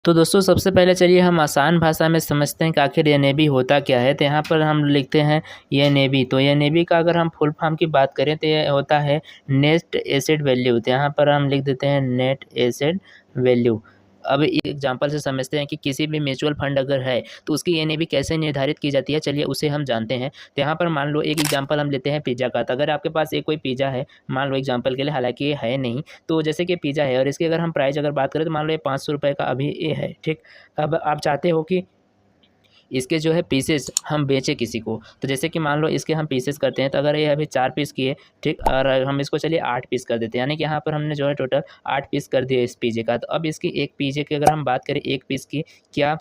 तो दोस्तों सबसे पहले चलिए हम आसान भाषा में समझते हैं कि आखिर एनएबी होता क्या है। तो यहाँ पर हम लिखते हैं एनएबी। तो एनएबी का अगर हम फुल फॉर्म की बात करें तो ये होता है नेट एसेट वैल्यू। तो यहाँ पर हम लिख देते हैं नेट एसेट वैल्यू। अब एक एग्जांपल से समझते हैं कि किसी भी म्यूचुअल फंड अगर है तो उसकी एनएबी कैसे निर्धारित की जाती है, चलिए उसे हम जानते हैं। तो यहाँ पर मान लो एक एग्जांपल हम लेते हैं पिज़्ज़ा का। तो अगर आपके पास एक कोई पिज़्ज़ा है, मान लो एग्जांपल के लिए, हालांकि ये है नहीं, तो जैसे कि पिज़्ज़ा है और इसकी अगर हम प्राइस अगर बात करें तो मान लो ये 500 रुपये का अभी ये है, ठीक। अब आप चाहते हो कि इसके जो है पीसेस हम बेचें किसी को। तो जैसे कि मान लो इसके हम पीसेस करते हैं, तो अगर ये अभी 4 पीस किए, ठीक, और हम इसको चलिए 8 पीस कर देते हैं, यानी कि यहाँ पर हमने जो है टोटल 8 पीस कर दिए इस पिज़्ज़े का। तो अब इसकी एक पिज़्ज़े की अगर हम बात करें, एक पीस की क्या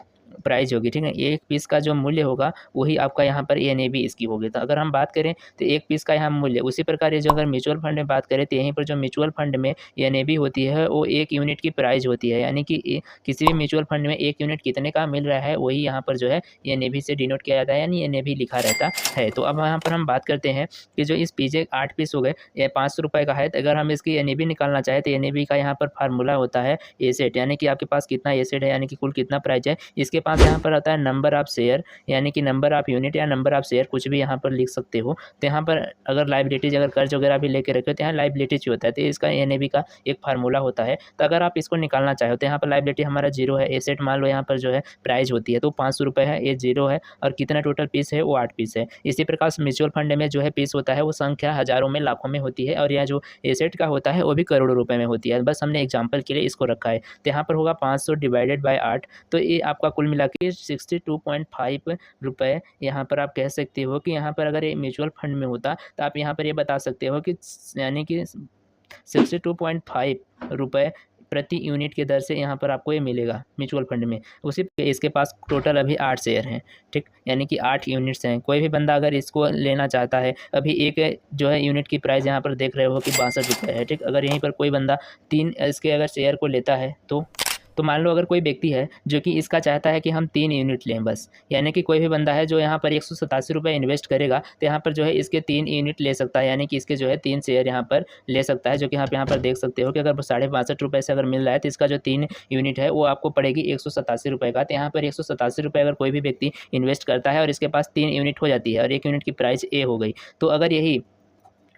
प्राइस होगी, ठीक है। एक पीस का जो मूल्य होगा वही आपका यहाँ पर एनएबी इसकी होगी। तो अगर हम बात करें तो एक पीस का यहाँ मूल्य, उसी प्रकार ये जो अगर म्यूचुअल फंड में बात करें तो यहीं पर जो म्यूचुअल फंड में एनएबी होती है वो 1 यूनिट की प्राइस होती है, यानी कि किसी भी म्यूचुअल फंड में 1 यूनिट कितने का मिल रहा है वही यहाँ पर जो है एनएबी से डिनोट किया जाता है, यानी एनएबी लिखा रहता है। तो अब यहाँ पर हम बात करते हैं कि जो इस पिज़्ज़े 8 पीस हो गए, ये 500 रुपये का है। तो अगर हम इसकी एनएबी निकालना चाहें तो एनएबी का यहाँ पर फार्मूला होता है एसेट, यानी कि आपके पास कितना एसेट है, यानी कि कुल कितना प्राइस है। इसके पास यहाँ पर आता है नंबर ऑफ शेयर, यानी कि नंबर ऑफ यूनिट या नंबर ऑफ शेयर, कुछ भी यहाँ पर लिख सकते हो। तो यहाँ पर अगर लाइबिलिटीज, अगर कर्ज वगैरह भी लेके रखे हो तो यहाँ लाइबिलिटीज होता है। तो इसका एनएबी का एक फार्मूला होता है। तो अगर आप इसको निकालना चाहो तो यहाँ पर लाइबिलिटी हमारा 0 है, एसेट मान लो यहाँ पर जो है प्राइस होती है तो 500 रुपये है, ये 0 है, और कितना टोटल पीस है वो 8 पीस है। इसी प्रकार से म्यूचुअल फंड में जो है पीस होता है वो संख्या हज़ारों में, लाखों में होती है, और यह जो एसेट का होता है वो भी करोड़ों रुपए में होती है। बस हमने एग्जाम्पल के लिए इसको रखा है। तो यहाँ पर होगा 500 डिवाइडेड बाय 8, तो ये आपका कुल मिला के 62.5 रुपये। यहाँ पर आप कह सकते हो कि यहाँ पर अगर ये म्यूचुअल फंड में होता तो आप यहाँ पर ये बता सकते हो कि यानी कि 62.5 रुपये प्रति यूनिट की दर से यहाँ पर आपको ये मिलेगा म्यूचुअल फंड में। उसी इसके पास टोटल अभी 8 शेयर हैं, ठीक, यानी कि 8 यूनिट्स हैं। कोई भी बंदा अगर इसको लेना चाहता है, अभी एक जो है यूनिट की प्राइस यहाँ पर देख रहे हो कि 62 रुपये है, ठीक। अगर यहीं पर कोई बंदा 3 इसके अगर शेयर को लेता है तो मान लो अगर कोई व्यक्ति है जो कि इसका चाहता है कि हम 3 यूनिट लें बस, यानी कि कोई भी बंदा है जो यहाँ पर 187 रुपये इन्वेस्ट करेगा तो यहाँ पर जो है इसके 3 यूनिट ले सकता है, यानी कि इसके जो है 3 शेयर यहाँ पर ले सकता है, जो कि आप यहाँ पर देख सकते हो कि अगर 62.5 रुपये से अगर मिल रहा है तो इसका जो 3 यूनिट है वो आपको पड़ेगी 187 रुपये का। तो यहाँ पर 187 रुपये अगर कोई भी व्यक्ति इन्वेस्ट करता है और इसके पास 3 यूनिट हो जाती है और 1 यूनिट की प्राइस ए हो गई, तो अगर यही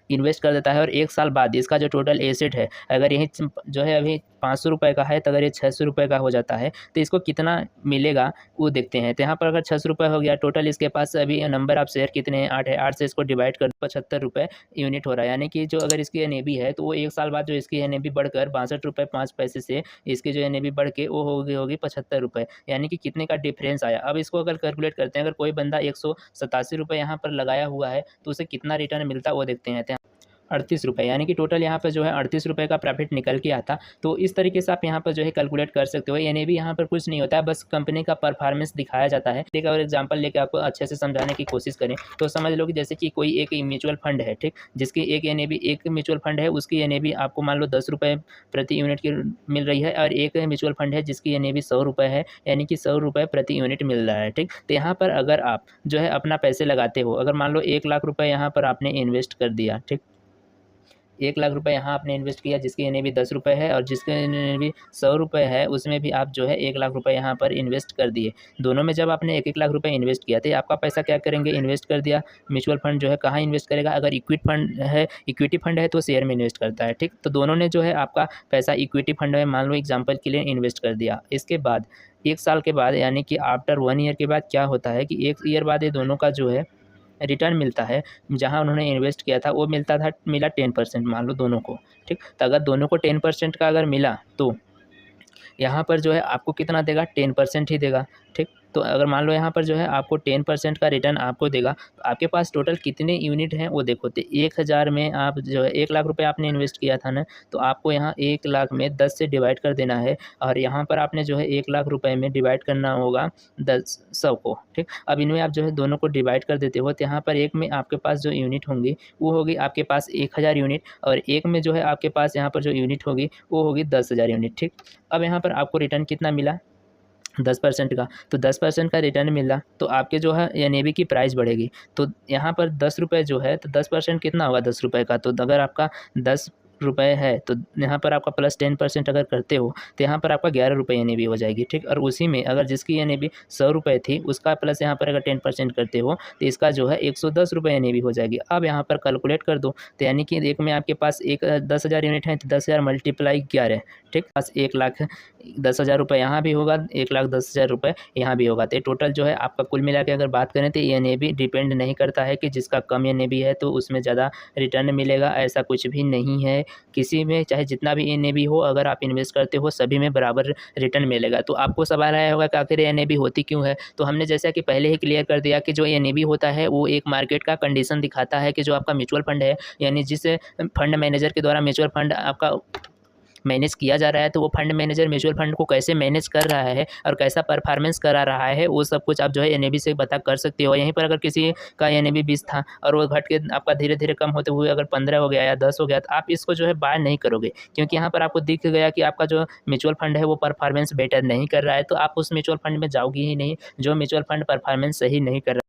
इन्वेस्ट कर देता है और 1 साल बाद इसका जो टोटल एसेट है, अगर यही जो है अभी 500 रुपये का है, तो अगर ये 600 रुपये का हो जाता है तो इसको कितना मिलेगा वो देखते हैं। तो यहाँ पर अगर 600 रुपये हो गया, टोटल इसके पास अभी नंबर ऑफ शेयर कितने हैं, 8 है, 8 से इसको डिवाइड कर 75 रुपये यूनिट हो रहा है, यानी कि जो अगर इसकी एनएबी है तो वो 1 साल बाद जो इसकी एनएबी बढ़कर 62 रुपये 5 पैसे से इसकी जो एनएबी बढ़ के वो होगी 75 रुपये, यानी कि कितने का डिफरेंस आया। अब इसको अगर कैलकुलेट करते हैं, अगर कोई बंदा 187 रुपये यहाँ पर लगाया हुआ है तो उसे कितना रिटर्न मिलता है वो देखते हैं। 38 रुपये, यानी कि टोटल यहाँ पर जो है 38 रुपये का प्रॉफिट निकल के आता। तो इस तरीके से आप यहाँ पर जो है कैलकुलेट कर सकते हो। एनएबी यहाँ पर कुछ नहीं होता है, बस कंपनी का परफॉर्मेंस दिखाया जाता है। एक और एग्जांपल लेके आपको अच्छे से समझाने की कोशिश करें तो समझ लो कि जैसे कि कोई एक म्यूचुअल फंड है, ठीक, जिसकी एक एनएबी, एक म्यूचुअल फंड है उसकी एनएबी आपको मान लो 10 रुपये प्रति यूनिट की मिल रही है, और एक म्यूचुअल फंड है जिसकी एनएबी 100 रुपये है, यानी कि 100 रुपये प्रति यूनिट मिल रहा है, ठीक। तो यहाँ पर अगर आप जो है अपना पैसे लगाते हो, अगर मान लो 1 लाख रुपये यहाँ पर आपने इन्वेस्ट कर दिया, ठीक, 1 लाख रुपये यहाँ आपने इन्वेस्ट किया, जिसकी एनएबी 10 रुपये है और जिसकी एनएबी 100 रुपये है, उसमें भी आप जो है 1 लाख रुपये यहाँ पर इन्वेस्ट कर दिए। दोनों में जब आपने 1-1 लाख रुपये इन्वेस्ट किया तो आपका पैसा क्या करेंगे, इन्वेस्ट कर दिया। म्यूचुअल फंड जो है कहाँ इन्वेस्ट करेगा, अगर इक्विटी फंड है तो शेयर में इन्वेस्ट करता है, ठीक। तो दोनों ने जो है आपका पैसा इक्विटी फंड में मान लो एग्जाम्पल के लिए इन्वेस्ट कर दिया। इसके बाद 1 साल के बाद, यानी कि आफ्टर 1 ईयर के बाद क्या होता है कि 1 ईयर बाद ये दोनों का जो है रिटर्न मिलता है। जहाँ उन्होंने इन्वेस्ट किया था वो मिला 10% मान लो दोनों को, ठीक। तो अगर दोनों को 10% का अगर मिला तो यहाँ पर जो है आपको कितना देगा, 10% ही देगा, ठीक। तो अगर मान लो यहाँ पर जो है आपको 10% का रिटर्न आपको देगा, तो आपके पास टोटल कितने यूनिट हैं वो देखो। तो 1000 में आप जो है 1 लाख रुपये आपने इन्वेस्ट किया था ना, तो आपको यहाँ 1 लाख में 10 से डिवाइड कर देना है, और यहाँ पर आपने जो है 1 लाख रुपये में डिवाइड करना होगा 100 को, ठीक। अब इनमें आप जो है दोनों को डिवाइड कर देते हो, तो यहाँ पर एक में आपके पास जो यूनिट होंगी वो होगी आपके पास 1000 यूनिट, और एक में जो है आपके पास यहाँ पर जो यूनिट होगी वो होगी 10,000 यूनिट, ठीक। अब यहाँ पर आपको रिटर्न कितना मिला, 10% का। तो 10% का रिटर्न मिला तो आपके जो है एनएबी की प्राइस बढ़ेगी। तो यहाँ पर 10 रुपये जो है, तो 10% कितना होगा 10 रुपये का, तो अगर आपका 10 रुपए है तो यहाँ पर आपका प्लस 10% अगर करते हो तो यहाँ पर आपका 11 रुपये एन हो जाएगी, ठीक। और उसी में अगर जिसकी एन 100 रुपये थी उसका प्लस यहाँ पर अगर 10% करते हो तो इसका जो है 110 रुपये एन हो जाएगी। अब यहाँ पर कैलकुलेट कर दो तो यानी कि एक में आपके पास 10,000 यूनिट है तो 10,000 मल्टीप्लाई 11, ठीक। बस 1,10,000 रुपये यहाँ भी होगा, 1,10,000 रुपये यहाँ भी होगा। तो टोटल जो है आपका कुल मिला के अगर बात करें तो एन डिपेंड नहीं करता है कि जिसका कम एन है तो उसमें ज़्यादा रिटर्न मिलेगा, ऐसा कुछ भी नहीं है। किसी में चाहे जितना भी एन हो, अगर आप इन्वेस्ट करते हो सभी में बराबर रिटर्न मिलेगा। तो आपको सवाल आया होगा कि आखिर एन होती क्यों है, तो हमने जैसा कि पहले ही क्लियर कर दिया कि जो एन होता है वो एक मार्केट का कंडीशन दिखाता है कि जो आपका म्यूचुअल फंड है, यानी जिस फंड मैनेजर के द्वारा म्यूचुअल फंड आपका मैनेज किया जा रहा है, तो वो फंड मैनेजर म्यूचुअल फंड को कैसे मैनेज कर रहा है और कैसा परफॉर्मेंस करा रहा है, वो सब कुछ आप जो है एन से पता कर सकते हो। यहीं पर अगर किसी का एन 20 था और वो घट के आपका धीरे धीरे कम होते हुए अगर 15 हो गया या 10 हो गया, तो आप इसको जो है बाय नहीं करोगे, क्योंकि यहाँ पर आपको दिख गया कि आपका जो म्यूचुअल फंड है वो परफॉर्मेंस बेटर नहीं कर रहा है, तो आप उस म्यूचुअल फंड में जाओगे ही नहीं जो म्यूचुअल फंड परफॉर्मेंस सही नहीं कर रहा है।